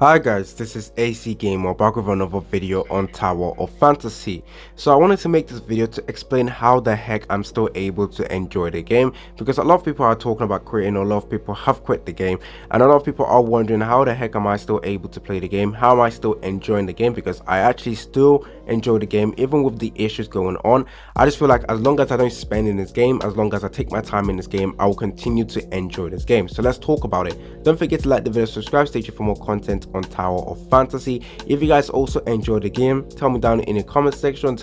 Hi guys, this is AC Gamer back with another video on Tower of Fantasy. So I wanted to make this video to explain how the heck I'm still able to enjoy the game, because a lot of people are talking about quitting, a lot of people have quit the game, and a lot of people are wondering how the heck am I still able to play the game, how am I still enjoying the game, because I actually still enjoy the game even with the issues going on. I just feel like as long as I don't spend in this game, as long as I take my time in this game, I will continue to enjoy this game. So let's talk about it. Don't forget to like the video, subscribe, stay tuned for more content on Tower of Fantasy. If you guys also enjoy the game, tell me down in the comment section,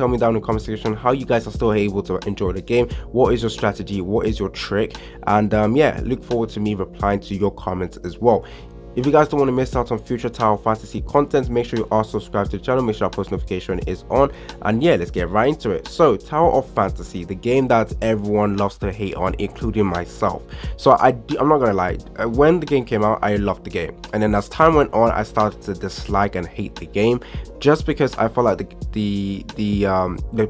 how you guys are still able to enjoy the game. What is your strategy, what is your trick? And yeah, look forward to me replying to your comments as well. If you guys don't want to miss out on future Tower Fantasy content, make sure you are subscribed to the channel, make sure our post notification is on, and yeah, let's get right into it. So Tower of Fantasy, the game that everyone loves to hate on, including myself. So I'm not gonna lie, when the game came out, I loved the game, and then as time went on, I started to dislike and hate the game, just because I felt like the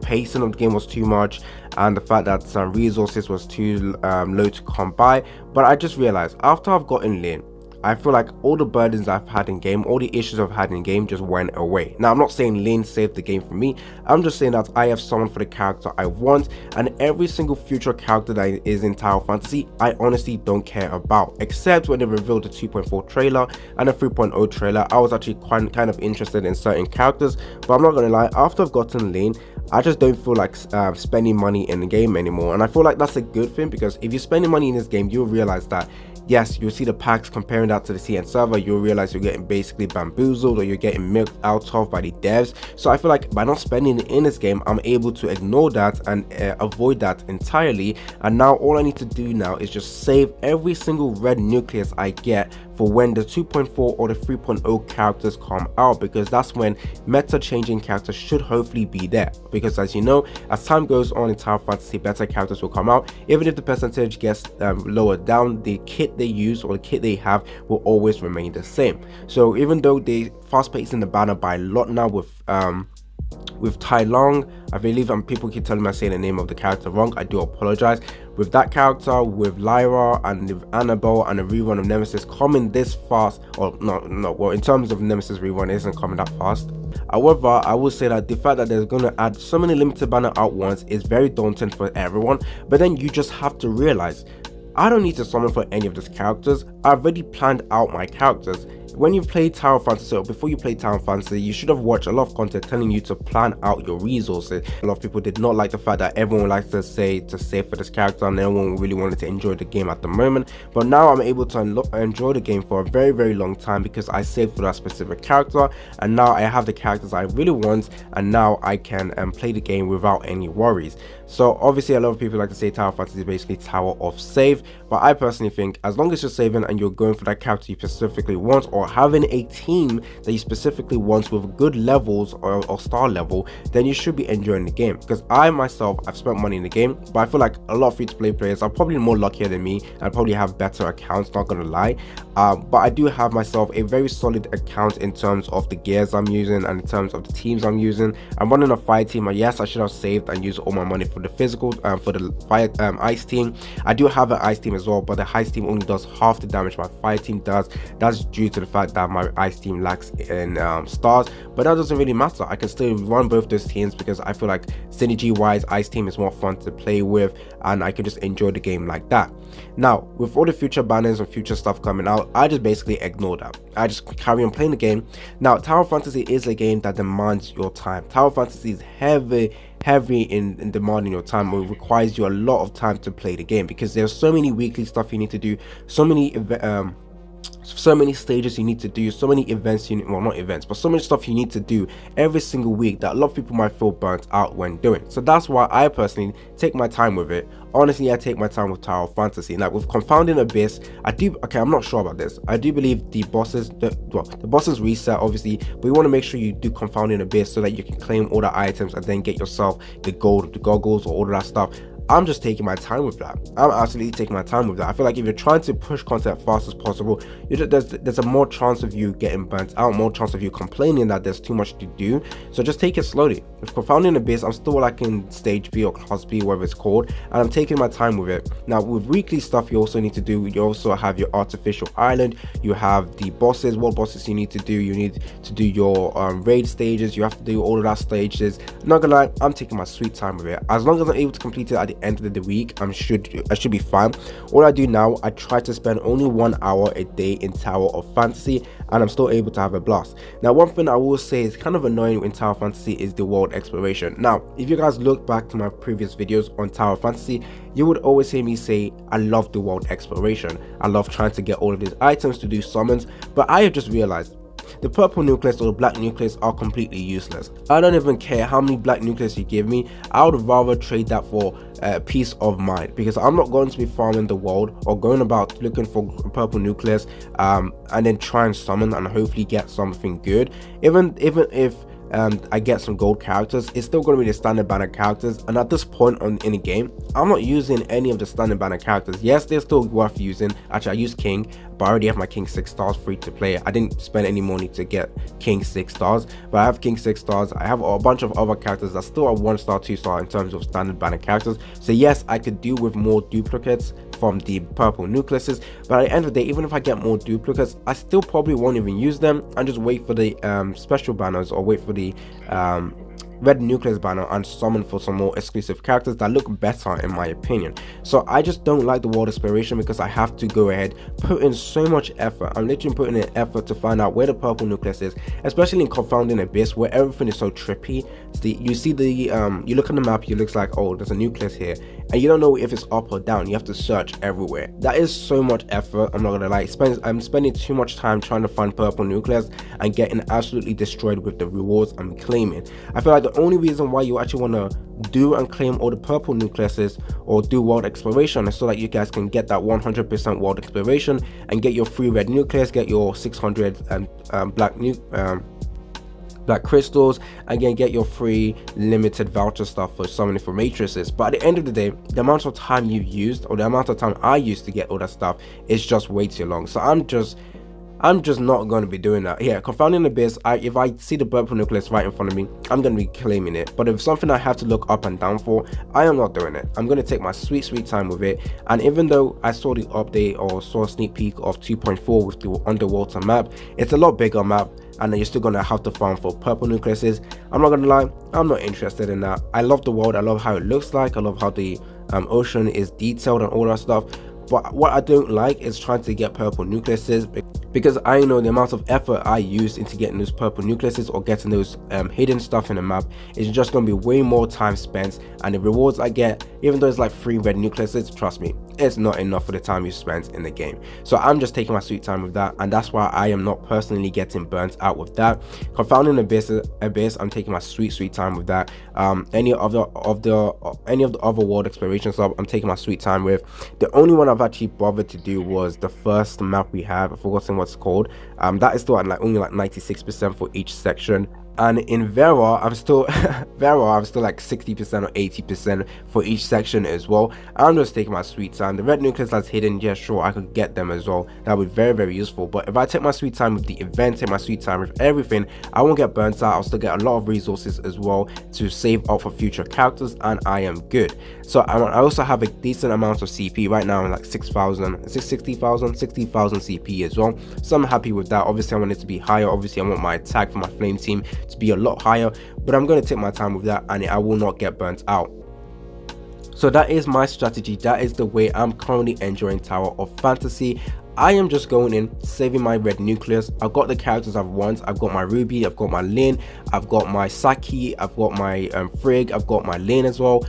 pacing of the game was too much, and the fact that some resources was too low to come by. But I just realized after I've gotten Lin, I feel like all the burdens I've had in game, all the issues I've had in game just went away. Now, I'm not saying Lane saved the game for me. I'm just saying that I have someone for the character I want, and every single future character that is in Tower Fantasy, I honestly don't care about. Except when they revealed the 2.4 trailer and the 3.0 trailer, I was actually kind of interested in certain characters. But I'm not gonna lie, after I've gotten Lane, I just don't feel like spending money in the game anymore. And I feel like that's a good thing, because if you're spending money in this game, you'll realize that yes, you'll see the packs comparing that to the CN server, you'll realize you're getting basically bamboozled, or you're getting milked out of by the devs. So I feel like by not spending in this game, I'm able to ignore that and avoid that entirely. And now all I need to do now is just save every single red nucleus I get for when the 2.4 or the 3.0 characters come out, because that's when meta changing characters should hopefully be there. Because as you know, as time goes on in Tower Fantasy, better characters will come out. Even if the percentage gets lowered down, the kit they use or the kit they have will always remain the same. So even though they fast pacing the banner by a lot now with Tai Long, I believe, and people keep telling me I'm saying the name of the character wrong, I do apologize. With that character, with Lyra and with Annabelle and a rerun of Nemesis coming this fast, or well, in terms of Nemesis rerun, it isn't coming that fast. However, I will say that the fact that they're going to add so many limited banner out once is very daunting for everyone. But then you just have to realize, I don't need to summon for any of these characters. I've already planned out my characters. When you've played Tower Fantasy, or before you play Tower Fantasy, you should have watched a lot of content telling you to plan out your resources. A lot of people did not like the fact that everyone likes to say to save for this character, and everyone really wanted to enjoy the game at the moment. But now I'm able to enjoy the game for a very, very long time, because I saved for that specific character, and now I have the characters I really want, and now I can play the game without any worries. So obviously a lot of people like to say Tower Fantasy is basically Tower of Save, but I personally think as long as you're saving and you're going for that character you specifically want, or having a team that you specifically want with good levels or star level, then you should be enjoying the game. Because I myself, I've spent money in the game, but I feel like a lot of free-to-play players are probably more luckier than me and probably have better accounts, not gonna lie. But I do have myself a very solid account in terms of the gears I'm using and in terms of the teams I'm using. I'm running a fire team, and yes, I should have saved and used all my money for the physical, for the fire ice team. I do have an ice team as well, but the ice team only does half the damage my fire team does. That's due to the fact that my ice team lacks in stars, but that doesn't really matter. I can still run both those teams, because I feel like synergy wise, ice team is more fun to play with, and I can just enjoy the game like that. Now, with all the future banners and future stuff coming out, I just basically ignore that. I just carry on playing the game. Now, Tower Fantasy is a game that demands your time. Tower Fantasy is heavy in demanding your time. It requires you a lot of time to play the game, because there's so many weekly stuff you need to do, so many stages you need to do, so many events you need, well, not events, but so much stuff you need to do every single week that a lot of people might feel burnt out when doing. So that's why I personally take my time with it. Honestly, I take my time with Tower Fantasy. Now with Confounding Abyss, I'm not sure about this. I do believe the bosses reset obviously, but you want to make sure you do Confounding Abyss so that you can claim all the items and then get yourself the gold, the goggles, or all of that stuff. I'm just taking my time with that. I'm absolutely taking my time with that. I feel like if you're trying to push content fast as possible, there's a more chance of you getting burnt out, more chance of you complaining that there's too much to do. So just take it slowly. With Confounding Abyss, I'm still like in stage B or class B, whatever it's called, and I'm taking my time with it. Now with weekly stuff, you also need to do, you also have your artificial island, you have the bosses, what bosses you need to do. You need to do your raid stages, you have to do all of that stages. Not gonna lie, I'm taking my sweet time with it. As long as I'm able to complete it at the end of the week, I should be fine. All I do now, I try to spend only 1 hour a day in Tower of Fantasy, and I'm still able to have a blast. Now one thing I will say is kind of annoying in Tower of Fantasy is the world exploration. Now if you guys look back to my previous videos on Tower of Fantasy, you would always hear me say I love the world exploration, I love trying to get all of these items to do summons, but I have just realized the purple nucleus or the black nucleus are completely useless. I don't even care how many black nucleus you give me. I would rather trade that for peace of mind, because I'm not going to be farming the world or going about looking for purple nucleus and then try and summon and hopefully get something good. Even if I get some gold characters, it's still going to be the standard banner characters, and at this point in the game, I'm not using any of the standard banner characters. Yes, they're still worth using. Actually, I use King, but I already have my King 6 stars free to play. I didn't spend any money to get King 6 stars, but I have King 6 stars. I have a bunch of other characters that still are 1 star 2 star in terms of standard banner characters. So yes, I could do with more duplicates from the purple nucleuses, but at the end of the day, even if I get more duplicates, I still probably won't even use them and just wait for the special banners, or wait for the red nucleus banner and summon for some more exclusive characters that look better in my opinion. So I just don't like the world exploration because I have to go ahead, put in so much effort. I'm literally putting in effort to find out where the purple nucleus is, especially in Confounding Abyss where everything is so trippy. You see the you look on the map, it looks like, oh, there's a nucleus here, and you don't know if it's up or down. You have to search everywhere. That is so much effort, I'm not gonna lie. I'm spending too much time trying to find purple nucleus and getting absolutely destroyed with the rewards I'm claiming. I feel like the only reason why you actually want to do and claim all the purple nucleuses or do world exploration is so that you guys can get that 100% world exploration and get your free red nucleus, get your 600 black crystals, and again get your free limited voucher stuff for summoning for matrices. But at the end of the day, the amount of time you used, or the amount of time I used to get all that stuff, is just way too long. So I'm just not going to be doing that. Yeah, Confounding Abyss, if I see the purple nucleus right in front of me, I'm going to be claiming it. But if something I have to look up and down for, I am not doing it. I'm going to take my sweet time with it. And even though I saw the update or saw a sneak peek of 2.4 with the underwater map, it's a lot bigger map, and then you're still gonna have to farm for purple nucleuses. I'm not gonna lie, I'm not interested in that. I love the world, I love how it looks like, I love how the ocean is detailed and all that stuff. But what I don't like is trying to get purple nucleuses, because I know the amount of effort I used into getting those purple nucleuses or getting those hidden stuff in the map is just going to be way more time spent, and the rewards I get, even though it's like 3 red nucleuses, trust me, it's not enough for the time you spent in the game. So I'm just taking my sweet time with that, and that's why I am not personally getting burnt out with that. Confounding Abyss, I'm taking my sweet time with that. Any of the other world exploration stuff, I'm taking my sweet time with. The only one I've actually bothered to do was the first map we have. I've forgotten what it's called. That is still at only like 96% for each section. And in Vera, I'm still like 60% or 80% for each section as well. I'm just taking my sweet time. The red nucleus that's hidden, yeah, sure, I could get them as well. That would be very useful. But if I take my sweet time with the event, take my sweet time with everything, I won't get burnt out. I'll still get a lot of resources as well to save up for future characters, and I am good. So I also have a decent amount of CP right now. I'm like 60,000 CP as well. So I'm happy with that. Obviously I want it to be higher. Obviously I want my attack for my flame team to be a lot higher, but I'm going to take my time with that, and I will not get burnt out. So that is my strategy. That is the way I'm currently enjoying Tower of Fantasy. I am just going in, saving my red nucleus. I've got the characters I've want. I've got my Ruby, I've got my Lynn, I've got my Saki, I've got my Frigg, I've got my Lynn as well.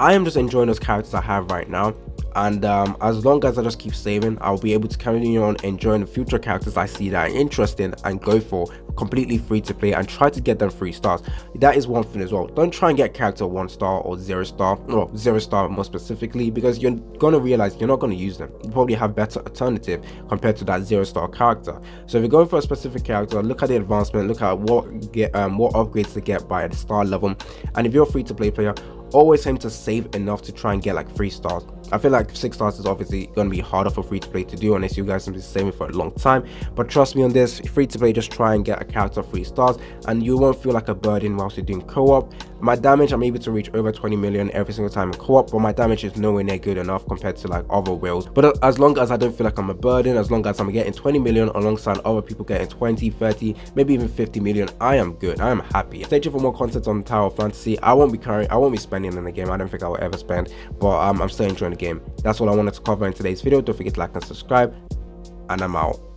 I am just enjoying those characters I have right now, and as long as I just keep saving, I'll be able to carry on enjoying the future characters I see that are interesting and go for completely free to play and try to get them 3 stars. That is one thing as well. Don't try and get character 1 star or 0 star, or 0 star more specifically, because you're gonna realize you're not gonna use them. You probably have better alternative compared to that 0 star character. So if you're going for a specific character, look at the advancement, look at what upgrades to get by the star level, and if you're a free to play player, always aim to save enough to try and get like 3 stars. I feel like 6 stars is obviously going to be harder for free to play to do unless you guys have been saving for a long time, but trust me on this, free to play, just try and get a character 3 stars and you won't feel like a burden whilst you're doing co-op. My damage, I'm able to reach over 20 million every single time in co-op, but my damage is nowhere near good enough compared to like other whales. But as long as I don't feel like I'm a burden, as long as I'm getting 20 million alongside other people getting 20, 30, maybe even 50 million, I am good, I am happy. Stay tuned for more content on Tower of Fantasy. I won't be spending in the game. I don't think I will ever spend, but I'm still enjoying the game. That's all I wanted to cover in today's video. Don't forget to like and subscribe, and I'm out.